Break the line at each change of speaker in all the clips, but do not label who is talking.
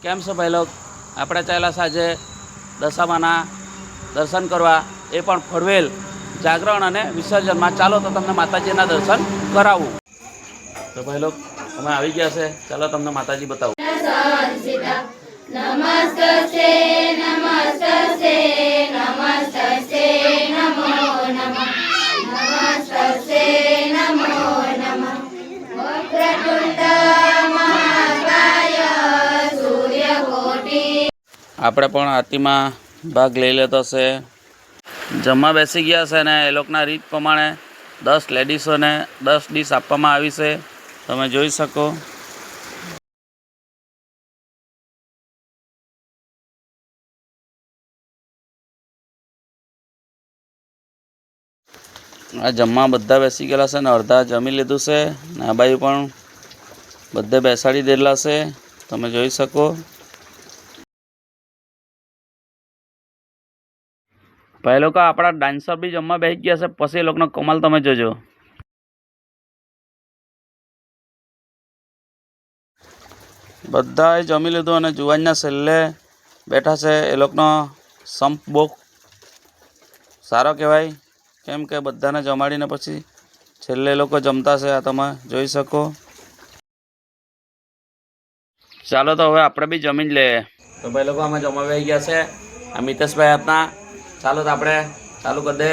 કેમ છો ભાઈ લોગ? આપણે ચાલ્યા સાંજે દશામાના દર્શન કરવા, એ પણ ફળવેલ જાગરણ અને વિસર્જનમાં. ચાલો તો તમને માતાજીના દર્શન કરાવું. તો ભાઈ લોગ અમે આવી ગયા છે, ચાલો તમને માતાજી બતાવું.
નમસ્તે નમસ્તે નમસ્તે નમો નમઃ નમસ્તે નમો નમઃ વક્રતુંડ મહાકાય સૂર્યકોટી.
આપણે પણ આરતીમાં ભાગ લઈ લેતો છે. જમવા બેસી ગયા છે ને એ લોકોના રીત પ્રમાણે 10 લેડીઝોને 10 ડીશ આપવામાં આવી છે, તમે જોઈ શકો. આ જમવા બધા બેસી ગયેલા છે ને અડધા જમી લીધું છે ને આ બાજુ પણ બધે બેસાડી દેલા છે, તમે જોઈ શકો. ભાઈ લોકો આપણા ડાન્સર બી જમવા બેસી ગયા છે, પછી એ લોકોનો કમાલ તમે જોજો. બધાએ જમી લીધું અને જુવાનના છેલ્લે બેઠા છે. એ લોકોનો સંપ બહુ સારો કહેવાય, કેમ કે બધાને જમાડીને પછી છેલ્લે એ લોકો જમતા છે, આ તમે જોઈ શકો. ચાલો તો હવે આપણે બી જમી જ લઈએ. તો ભાઈ લોકો અમે જમવા બેસી ગયા છે. આ મિતેશભાઈ આપના. ચાલો તો આપણે ચાલુ કરી દે.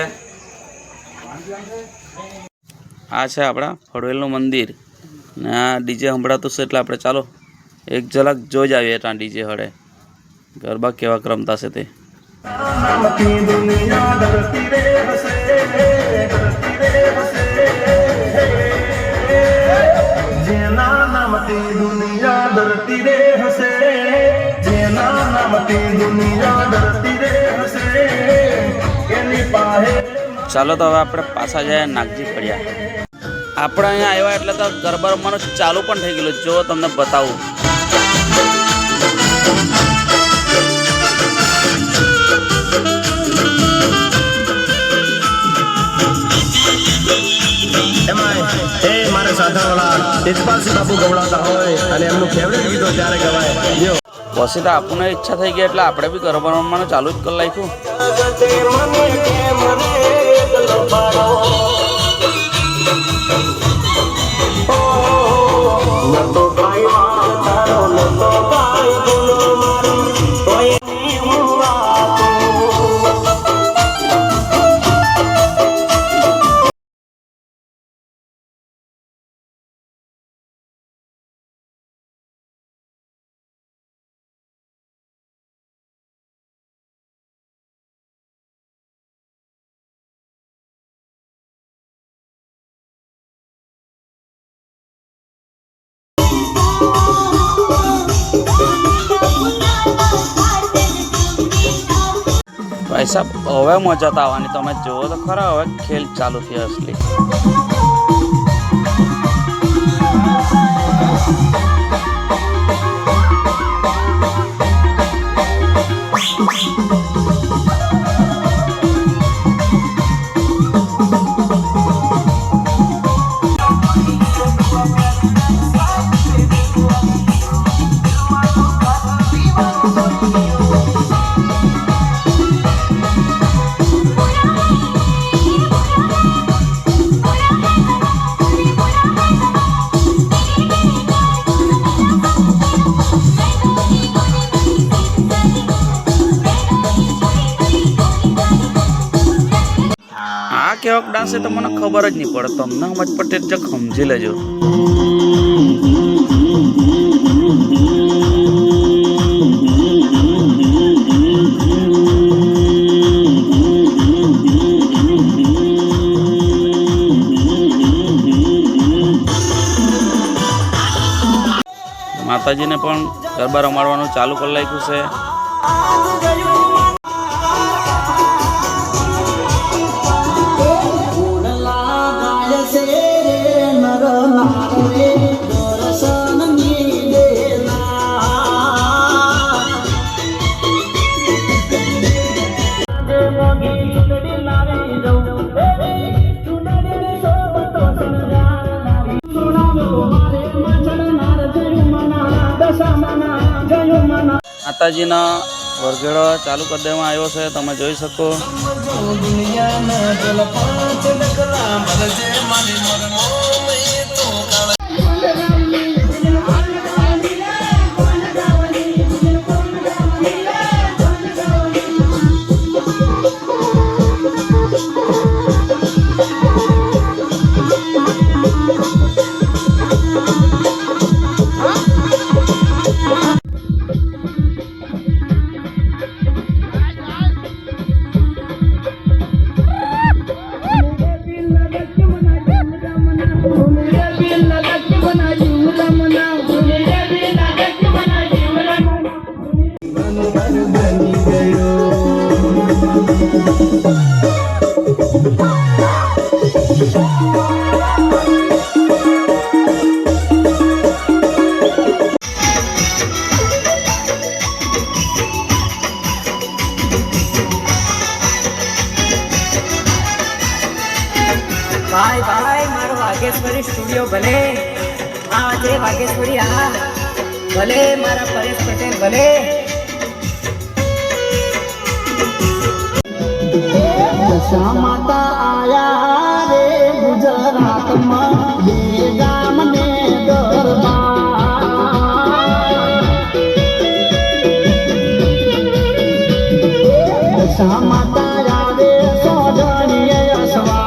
આ છે આપણા ફળવેલનું મંદિર ને આ ડીજે સંભળાતું છે, એટલે આપણે ચાલો એક ઝલક જોઈ જ આવીએ. ત્યાં ડીજે હળે ગરબા કેવા રમતા છે તે. ચાલો તો હવે આપણે પાછા જાય નાગજી ફળ્યા. આપણે અહીંયા આવ્યા એટલે તો ગરબા રમવાનું ચાલુ પણ થઈ ગયેલું, જો તમને બતાવું.
તેજપાલસિંહ બાપુ ગવડાવતા હોય અને એમનું ફેવરેટ ગીતો ત્યારે ગવાય.
પછી તો આપણને ઈચ્છા થઈ ગઈ એટલે આપણે બી ગરબા રમવાનું ચાલુ જ કરી નાખ્યું. ભાઈ સાહેબ હવે મજા તો આવવાની, તમે જુઓ તો ખરા. હવે ખેલ ચાલુ થયો અસલી. કેવો ડાન્સ છે તો મને ખબર જ નહીં પડે, તમને સમજ પડે જ સમજી લેજો. માતાજીને પણ ગરબા રમાડવાનું ચાલુ કરી નાખ્યું છે.
Jayumana
માતાજીનો વરઘેડો ચાલુ કરી દેવામાં આવ્યો છે, તમે જોઈ શકો.
ભાઈ ભાઈ મારો વાઘેશ્વરી સ્ટુડિયો ભલે આ છે વાઘેશ્વરી આ ભલે મારા પરેશ પટેલ ભલે દશા માતા આયા રે ગુજરાતમાં બે ગામને દરબાર દશા માતા આવે સોજણીએ અસવાર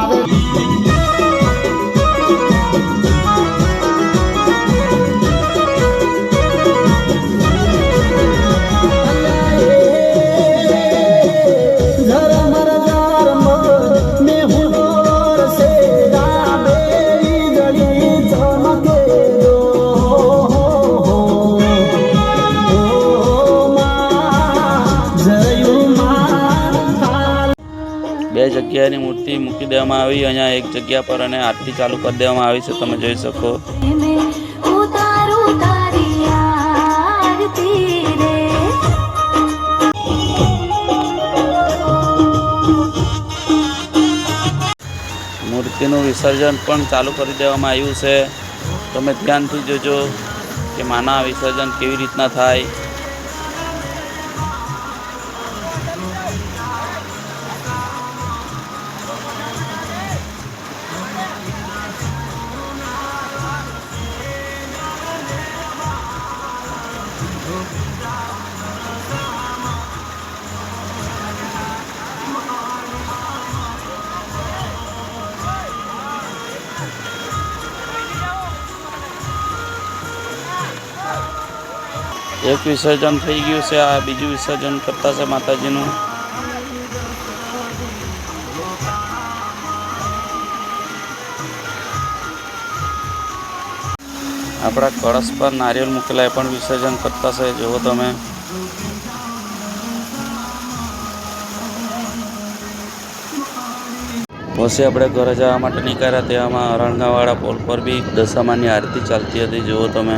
બે જગ્યાની મૂર્તિ મૂકી દેવામાં આવી, અહીંયા એક જગ્યા પર અને આરતી ચાલુ કરી દેવામાં આવી છે, તમે જોઈ શકો. મૂર્તિનું વિસર્જન પણ ચાલુ કરી દેવામાં આવ્યું છે, તમે ધ્યાનથી જોજો કે માના વિસર્જન કેવી રીતના થાય. એક વિસર્જન થઈ ગયું છે, આ બીજું વિસર્જન કરતા છે માતાજીનું. આપણા કળશ પર નારિયેળ મૂકેલા એ પણ વિસર્જન કરતા છે, જુઓ તમે. પછી આપણે ઘરે જવા માટે નીકળ્યા, તેમાં અરણગાવાળા પોલ પર બી દશામાની આરતી ચાલતી હતી, જુઓ તમે.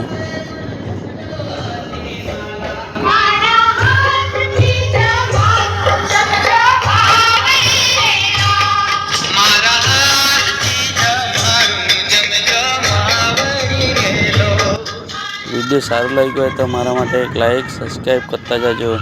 વિડીયો સારો લાગ્યો હોય તો મારા માટે એક લાઈક સબસ્ક્રાઈબ કરતા જાજો.